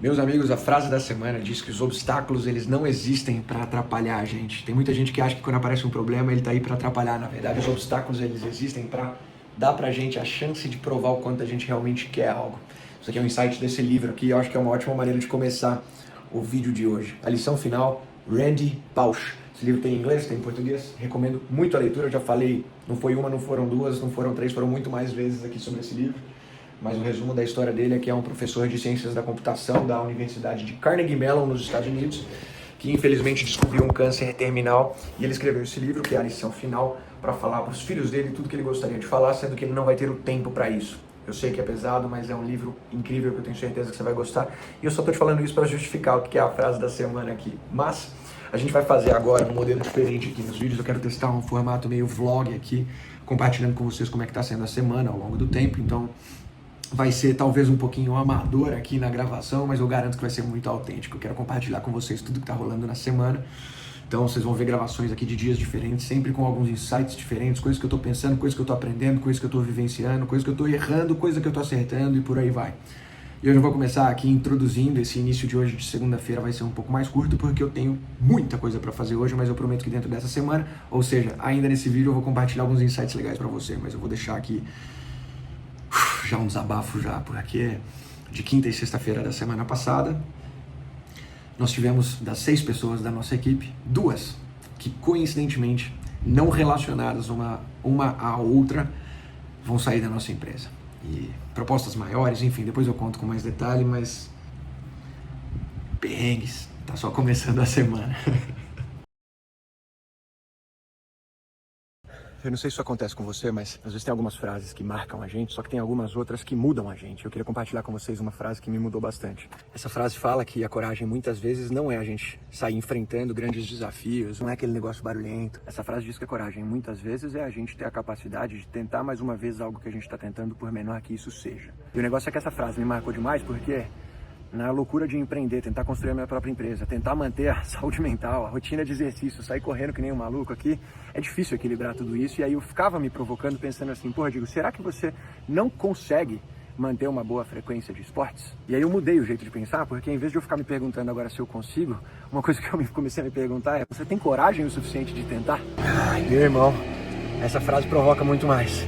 Meus amigos, a frase da semana diz que os obstáculos eles não existem para atrapalhar a gente. Tem muita gente que acha que quando aparece um problema ele está aí para atrapalhar. Na verdade, os obstáculos eles existem para dar para a gente a chance de provar o quanto a gente realmente quer algo. Isso aqui é um insight desse livro aqui, eu acho que é uma ótima maneira de começar o vídeo de hoje. A lição final, Randy Pausch. Esse livro tem em inglês, tem em português, recomendo muito a leitura. Eu já falei, não foi uma, não foram duas, não foram três, foram muito mais vezes aqui sobre esse livro. Mas o resumo da história dele é que é um professor de ciências da computação da Universidade de Carnegie Mellon, nos Estados Unidos, que infelizmente descobriu um câncer terminal, e ele escreveu esse livro, que é a lição final, para falar para os filhos dele tudo que ele gostaria de falar, sendo que ele não vai ter o tempo para isso. Eu sei que é pesado, mas é um livro incrível que eu tenho certeza que você vai gostar, e eu só estou te falando isso para justificar o que é a frase da semana aqui. Mas a gente vai fazer agora um modelo diferente aqui nos vídeos. Eu quero testar um formato meio vlog aqui, compartilhando com vocês como é que está sendo a semana ao longo do tempo. Então vai ser talvez um pouquinho amador aqui na gravação, mas eu garanto que vai ser muito autêntico. Eu quero compartilhar com vocês tudo que está rolando na semana. Então vocês vão ver gravações aqui de dias diferentes, sempre com alguns insights diferentes, coisas que eu estou pensando, coisas que eu estou aprendendo, coisas que eu estou vivenciando, coisas que eu estou errando, coisas que eu estou acertando e por aí vai. E hoje eu vou começar aqui introduzindo esse início de hoje de segunda-feira, vai ser um pouco mais curto porque eu tenho muita coisa para fazer hoje, mas eu prometo que dentro dessa semana, ou seja, ainda nesse vídeo eu vou compartilhar alguns insights legais para você, mas eu vou deixar aqui já um desabafo já, porque de quinta e sexta-feira da semana passada, nós tivemos das 6 pessoas da nossa equipe, 2 que coincidentemente, não relacionadas uma à outra, vão sair da nossa empresa. E propostas maiores, enfim, depois eu conto com mais detalhe, mas perrengues, tá só começando a semana. Eu não sei se isso acontece com você, mas às vezes tem algumas frases que marcam a gente, só que tem algumas outras que mudam a gente. Eu queria compartilhar com vocês uma frase que me mudou bastante. Essa frase fala que a coragem muitas vezes não é a gente sair enfrentando grandes desafios, não é aquele negócio barulhento. Essa frase diz que a coragem muitas vezes é a gente ter a capacidade de tentar mais uma vez algo que a gente está tentando, por menor que isso seja. E o negócio é que essa frase me marcou demais porque na loucura de empreender, tentar construir a minha própria empresa, tentar manter a saúde mental, a rotina de exercício, sair correndo que nem um maluco aqui, é difícil equilibrar tudo isso. E aí eu ficava me provocando, pensando assim, porra, Diego, será que você não consegue manter uma boa frequência de esportes? E aí eu mudei o jeito de pensar, porque em vez de eu ficar me perguntando agora se eu consigo, uma coisa que eu comecei a me perguntar é, você tem coragem o suficiente de tentar? Ai, meu irmão, essa frase provoca muito mais.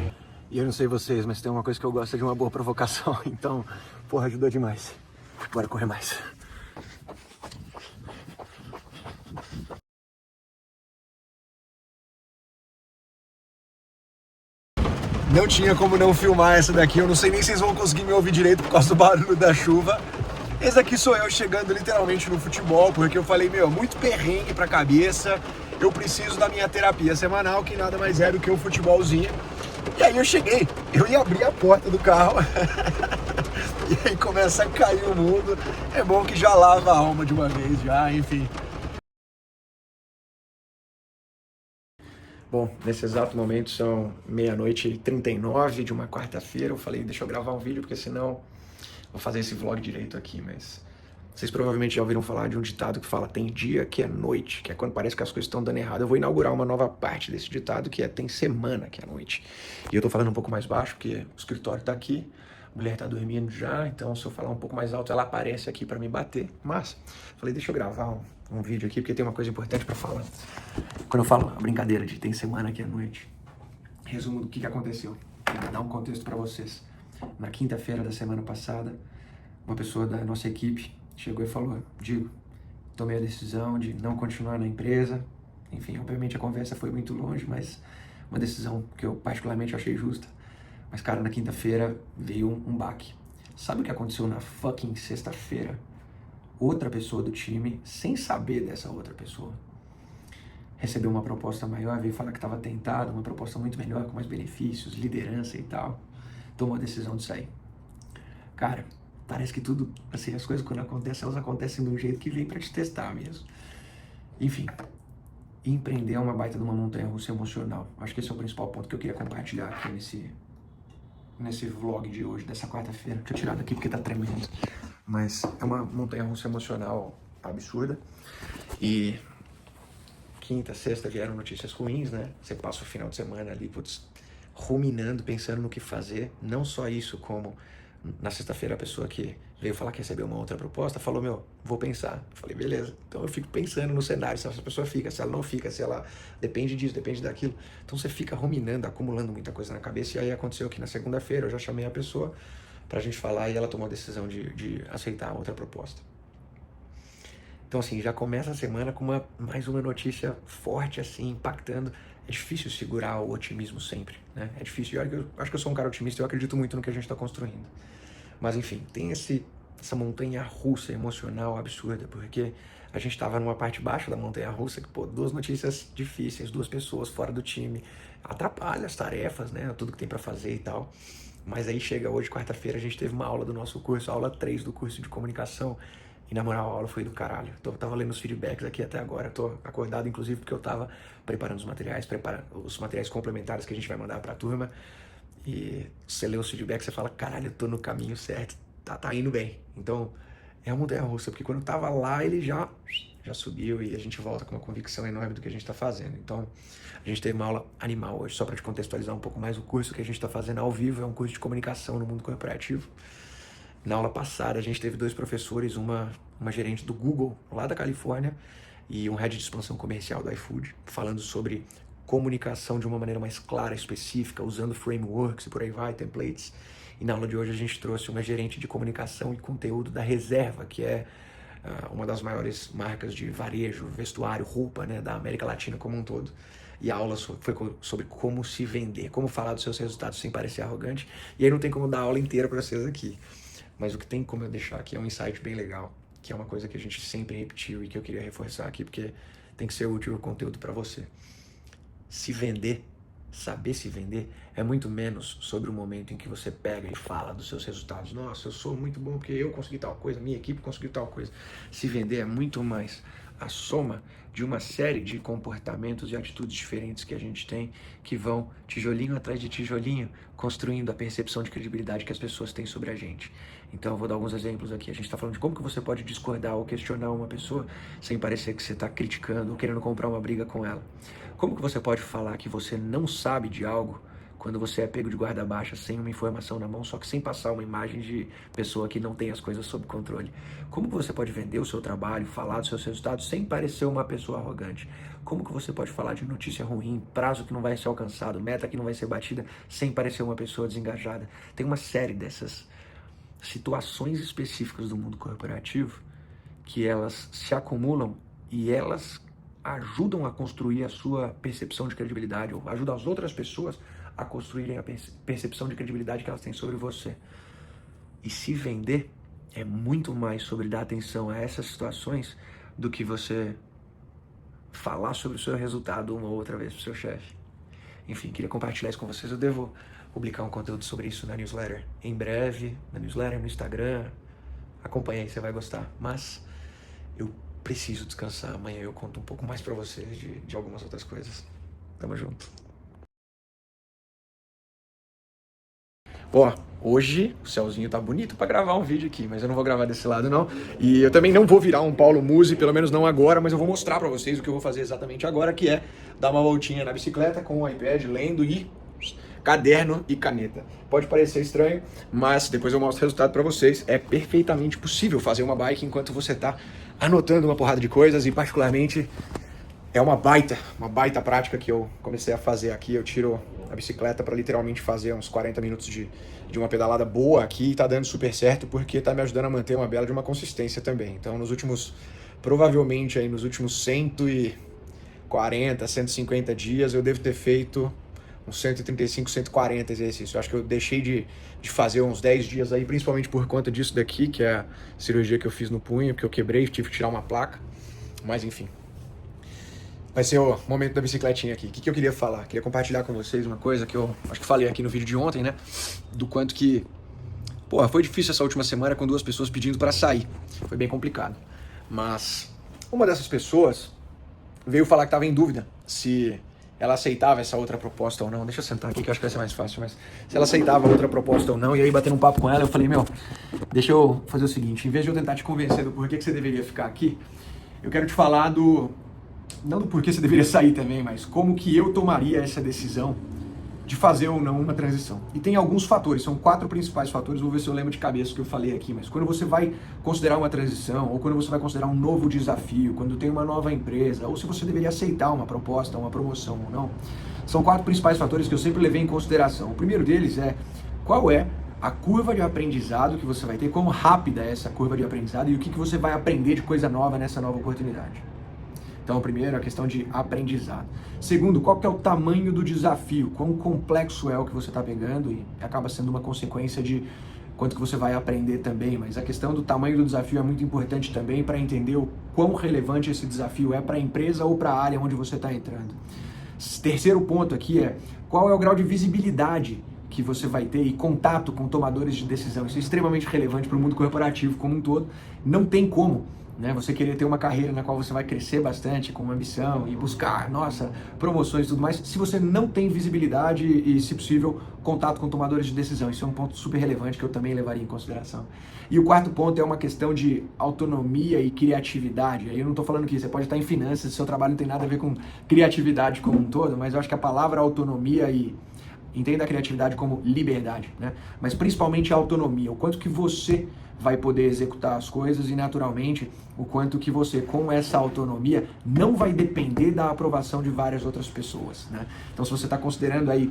E eu não sei vocês, mas tem uma coisa que eu gosto é de uma boa provocação, então, porra, ajudou demais. Bora correr mais. Não tinha como não filmar essa daqui. Eu não sei nem se vocês vão conseguir me ouvir direito por causa do barulho da chuva. Esse aqui sou eu chegando literalmente no futebol, porque eu falei, meu, muito perrengue pra cabeça. Eu preciso da minha terapia semanal, que nada mais é do que o futebolzinho. E aí eu cheguei, eu ia abrir a porta do carro. E aí começa a cair o mundo. É bom que já lava a alma de uma vez, já, enfim. Bom, nesse exato momento são 00:39 de uma quarta-feira. Eu falei, deixa eu gravar um vídeo, porque senão vou fazer esse vlog direito aqui, mas vocês provavelmente já ouviram falar de um ditado que fala tem dia que é noite, que é quando parece que as coisas estão dando errado. Eu vou inaugurar uma nova parte desse ditado, que é tem semana que é noite. E eu tô falando um pouco mais baixo, porque o escritório tá aqui, a mulher tá dormindo já, então se eu falar um pouco mais alto, ela aparece aqui pra me bater. Mas, falei, deixa eu gravar um vídeo aqui, porque tem uma coisa importante pra falar. Quando eu falo a brincadeira de tem semana que é noite, resumo do que aconteceu. Vou dar um contexto pra vocês. Na quinta-feira da semana passada, uma pessoa da nossa equipe chegou e falou, Diego, tomei a decisão de não continuar na empresa. Enfim, obviamente a conversa foi muito longe, mas uma decisão que eu particularmente achei justa. Mas, cara, na quinta-feira veio um baque. Sabe o que aconteceu na fucking sexta-feira? Outra pessoa do time, sem saber dessa outra pessoa, recebeu uma proposta maior, veio falar que estava tentado, uma proposta muito melhor, com mais benefícios, liderança e tal. Tomou a decisão de sair. Cara, parece que tudo, assim, as coisas quando acontecem, elas acontecem de um jeito que vem pra te testar mesmo. Enfim, empreender é uma baita de uma montanha-russa emocional. Acho que esse é o principal ponto que eu queria compartilhar aqui nesse vlog de hoje, dessa quarta-feira. Deixa eu tirar daqui porque tá tremendo. Mas é uma montanha-russa emocional absurda. E quinta, sexta vieram notícias ruins, né? Você passa o final de semana ali, putz, ruminando, pensando no que fazer. Não só isso, como Na sexta-feira, a pessoa que veio falar que recebeu uma outra proposta falou, vou pensar. Eu falei, beleza. Então eu fico pensando no cenário, se essa pessoa fica, se ela não fica, se ela depende disso, depende daquilo. Então você fica ruminando, acumulando muita coisa na cabeça. E aí aconteceu que na segunda-feira eu já chamei a pessoa pra gente falar e ela tomou a decisão de aceitar a outra proposta. Então assim, já começa a semana com mais uma notícia forte assim, impactando. É difícil segurar o otimismo sempre, né? É difícil. Eu acho que eu sou um cara otimista, eu acredito muito no que a gente está construindo. Mas enfim, tem essa montanha russa emocional absurda, porque a gente estava numa parte baixa da montanha russa, que, duas notícias difíceis, duas pessoas fora do time, atrapalha as tarefas, né? Tudo que tem para fazer e tal. Mas aí chega hoje, quarta-feira, a gente teve uma aula do nosso curso, aula 3 do curso de comunicação, e na moral a aula foi do caralho. Tava lendo os feedbacks aqui até agora, tô acordado inclusive porque eu tava preparando os materiais complementares que a gente vai mandar pra turma. E você lê os feedbacks, você fala, caralho, eu tô no caminho certo, tá indo bem. Então, é uma montanha-russa, porque quando eu tava lá, ele já subiu e a gente volta com uma convicção enorme do que a gente tá fazendo. Então, a gente teve uma aula animal hoje, só para te contextualizar um pouco mais o curso que a gente tá fazendo ao vivo, é um curso de comunicação no mundo corporativo. Na aula passada, a gente teve 2 professores, uma gerente do Google, lá da Califórnia, e um head de expansão comercial do iFood, falando sobre comunicação de uma maneira mais clara, específica, usando frameworks e por aí vai, templates. E na aula de hoje a gente trouxe uma gerente de comunicação e conteúdo da Reserva, que é uma das maiores marcas de varejo, vestuário, roupa, né, da América Latina como um todo. E a aula foi sobre como se vender, como falar dos seus resultados sem parecer arrogante. E aí não tem como dar a aula inteira para vocês aqui. Mas o que tem como eu deixar aqui é um insight bem legal, que é uma coisa que a gente sempre repetiu e que eu queria reforçar aqui, porque tem que ser útil o conteúdo para você. Se vender, saber se vender, é muito menos sobre o momento em que você pega e fala dos seus resultados. Nossa, eu sou muito bom porque eu consegui tal coisa, minha equipe conseguiu tal coisa. Se vender é muito mais a soma de uma série de comportamentos e atitudes diferentes que a gente tem, que vão tijolinho atrás de tijolinho, construindo a percepção de credibilidade que as pessoas têm sobre a gente. Então eu vou dar alguns exemplos aqui. A gente está falando de como que você pode discordar ou questionar uma pessoa sem parecer que você está criticando ou querendo comprar uma briga com ela. Como que você pode falar que você não sabe de algo quando você é pego de guarda baixa, sem uma informação na mão, só que sem passar uma imagem de pessoa que não tem as coisas sob controle? Como que você pode vender o seu trabalho, falar dos seus resultados, sem parecer uma pessoa arrogante? Como que você pode falar de notícia ruim, prazo que não vai ser alcançado, meta que não vai ser batida, sem parecer uma pessoa desengajada? Tem uma série dessas situações específicas do mundo corporativo que elas se acumulam e elas ajudam a construir a sua percepção de credibilidade, ou ajudam as outras pessoas a construírem a percepção de credibilidade que elas têm sobre você. E se vender é muito mais sobre dar atenção a essas situações do que você falar sobre o seu resultado uma ou outra vez para o seu chefe. Enfim, queria compartilhar isso com vocês. Eu devo publicar um conteúdo sobre isso na newsletter em breve, na newsletter, no Instagram. Acompanha aí, você vai gostar. Mas eu preciso descansar. Amanhã eu conto um pouco mais pra vocês de algumas outras coisas. Tamo junto. Ó, hoje o céuzinho tá bonito pra gravar um vídeo aqui, mas eu não vou gravar desse lado não. E eu também não vou virar um Paulo Musi, pelo menos não agora, mas eu vou mostrar pra vocês o que eu vou fazer exatamente agora, que é dar uma voltinha na bicicleta com o iPad, lendo e caderno e caneta. Pode parecer estranho, mas depois eu mostro o resultado pra vocês. É perfeitamente possível fazer uma bike enquanto você tá anotando uma porrada de coisas, e particularmente é uma baita prática que eu comecei a fazer aqui. Eu tiro a bicicleta para literalmente fazer uns 40 minutos de uma pedalada boa aqui, e tá dando super certo porque tá me ajudando a manter uma bela de uma consistência também. Então provavelmente aí nos últimos 140, 150 dias eu devo ter feito uns 135, 140 exercícios. Eu acho que eu deixei de fazer uns 10 dias aí, principalmente por conta disso daqui, que é a cirurgia que eu fiz no punho, que eu quebrei, tive que tirar uma placa. Mas enfim, vai ser o momento da bicicletinha aqui. O que eu queria falar? Queria compartilhar com vocês uma coisa que eu acho que falei aqui no vídeo de ontem, né? Do quanto que, foi difícil essa última semana com 2 pessoas pedindo para sair. Foi bem complicado. Mas uma dessas pessoas veio falar que estava em dúvida se ela aceitava essa outra proposta ou não. Deixa eu sentar aqui que eu acho que vai ser mais fácil, mas se ela aceitava outra proposta ou não. E aí, batendo um papo com ela, eu falei, deixa eu fazer o seguinte, em vez de eu tentar te convencer do porquê que você deveria ficar aqui, eu quero te falar não do porquê você deveria sair também, mas como que eu tomaria essa decisão de fazer ou não uma transição. E tem alguns fatores, são 4 principais fatores, vou ver se eu lembro de cabeça o que eu falei aqui, mas quando você vai considerar uma transição, ou quando você vai considerar um novo desafio, quando tem uma nova empresa, ou se você deveria aceitar uma proposta, uma promoção ou não, são 4 principais fatores que eu sempre levei em consideração. O primeiro deles é qual é a curva de aprendizado que você vai ter, quão rápida é essa curva de aprendizado e o que você vai aprender de coisa nova nessa nova oportunidade. Então, primeiro, a questão de aprendizado. Segundo, qual que é o tamanho do desafio? Quão complexo é o que você está pegando e acaba sendo uma consequência de quanto que você vai aprender também. Mas a questão do tamanho do desafio é muito importante também para entender o quão relevante esse desafio é para a empresa ou para a área onde você está entrando. Terceiro ponto aqui é qual é o grau de visibilidade que você vai ter e contato com tomadores de decisão. Isso é extremamente relevante para o mundo corporativo como um todo. Não tem como, né, você querer ter uma carreira na qual você vai crescer bastante com ambição e buscar, promoções e tudo mais, se você não tem visibilidade e, se possível, contato com tomadores de decisão. Isso é um ponto super relevante que eu também levaria em consideração. E o quarto ponto é uma questão de autonomia e criatividade. Aí eu não estou falando que você pode estar em finanças, seu trabalho não tem nada a ver com criatividade como um todo, mas eu acho que a palavra autonomia entenda a criatividade como liberdade, né? Mas principalmente a autonomia, o quanto que você vai poder executar as coisas e, naturalmente, o quanto que você, com essa autonomia, não vai depender da aprovação de várias outras pessoas, né? Então, se você está considerando aí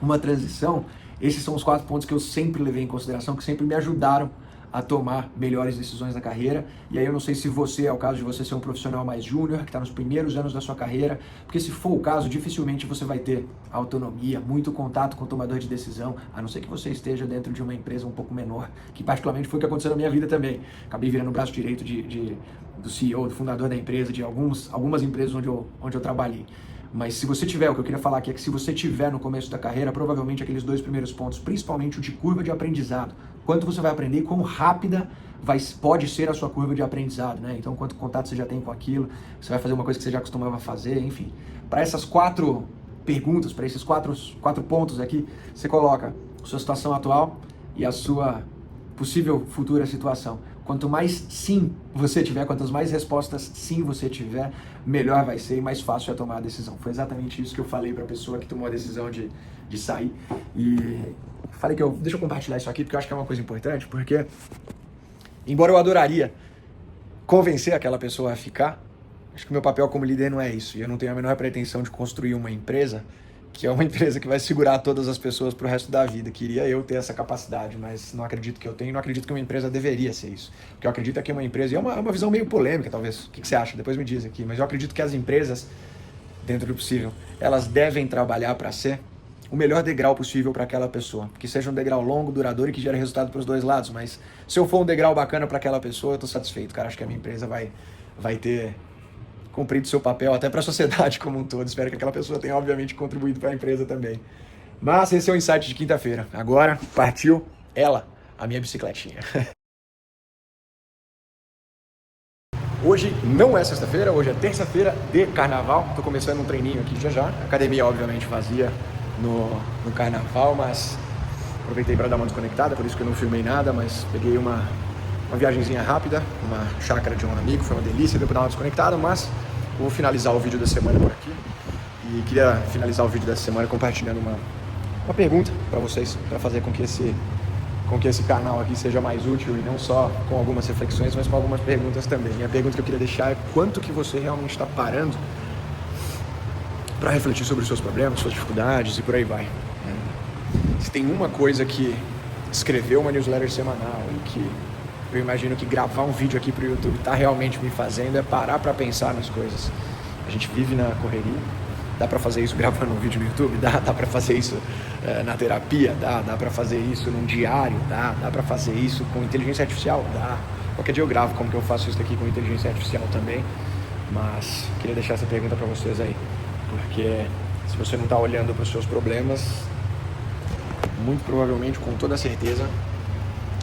uma transição, esses são os 4 pontos que eu sempre levei em consideração, que sempre me ajudaram a tomar melhores decisões na carreira. E aí eu não sei se você, é o caso de você ser um profissional mais júnior, que está nos primeiros anos da sua carreira, porque se for o caso, dificilmente você vai ter autonomia, muito contato com o tomador de decisão, a não ser que você esteja dentro de uma empresa um pouco menor, que particularmente foi o que aconteceu na minha vida também. Acabei virando o braço direito do CEO, do fundador da empresa, de algumas empresas onde eu trabalhei. Mas se você tiver, o que eu queria falar aqui é que se você tiver no começo da carreira, provavelmente aqueles 2 primeiros pontos, principalmente o de curva de aprendizado, quanto você vai aprender e quão rápida pode ser a sua curva de aprendizado, né? Então, quanto contato você já tem com aquilo, você vai fazer uma coisa que você já costumava fazer, enfim. Para essas 4 perguntas, para esses 4 pontos aqui, você coloca a sua situação atual e a sua possível futura situação. Quanto mais sim você tiver, quantas mais respostas sim você tiver, melhor vai ser e mais fácil é tomar a decisão. Foi exatamente isso que eu falei para a pessoa que tomou a decisão de sair. E falei que deixa eu compartilhar isso aqui porque eu acho que é uma coisa importante, porque embora eu adoraria convencer aquela pessoa a ficar, acho que meu papel como líder não é isso. E eu não tenho a menor pretensão de construir uma empresa que é uma empresa que vai segurar todas as pessoas para o resto da vida. Queria eu ter essa capacidade, mas não acredito que eu tenho, não acredito que uma empresa deveria ser isso. O que eu acredito é que uma empresa, e é uma visão meio polêmica talvez, o que você acha? Depois me diz aqui, mas eu acredito que as empresas, dentro do possível, elas devem trabalhar para ser o melhor degrau possível para aquela pessoa. Que seja um degrau longo, duradouro e que gere resultado para os 2 lados, mas se eu for um degrau bacana para aquela pessoa, eu estou satisfeito, cara. Acho que a minha empresa vai ter cumprido seu papel até para a sociedade como um todo. Espero que aquela pessoa tenha, obviamente, contribuído para a empresa também. Mas esse é o Insight de quinta-feira. Agora, partiu ela, a minha bicicletinha. Hoje não é sexta-feira, hoje é terça-feira de carnaval. Estou começando um treininho aqui já. Academia, obviamente, vazia no carnaval, mas aproveitei para dar uma desconectada, por isso que eu não filmei nada, mas peguei uma viagenzinha rápida, uma chácara de um amigo, foi uma delícia, deu para dar uma desconectada, mas vou finalizar o vídeo da semana por aqui. E queria finalizar o vídeo dessa semana compartilhando uma pergunta para vocês, para fazer com que esse canal aqui seja mais útil e não só com algumas reflexões, mas com algumas perguntas também. E a pergunta que eu queria deixar é quanto que você realmente está parando para refletir sobre os seus problemas, suas dificuldades e por aí vai. Se tem uma coisa que escrever uma newsletter semanal e que eu imagino que gravar um vídeo aqui pro YouTube tá realmente me fazendo é parar para pensar nas coisas. A gente vive na correria, dá para fazer isso gravando um vídeo no YouTube, dá para fazer isso na terapia, dá para fazer isso num diário, dá para fazer isso com inteligência artificial, dá. Qualquer dia eu gravo como que eu faço isso aqui com inteligência artificial também, mas queria deixar essa pergunta para vocês aí, porque se você não tá olhando para os seus problemas, muito provavelmente, com toda certeza,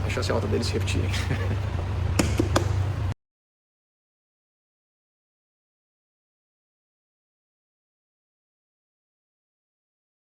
a chance é alta deles se repetirem.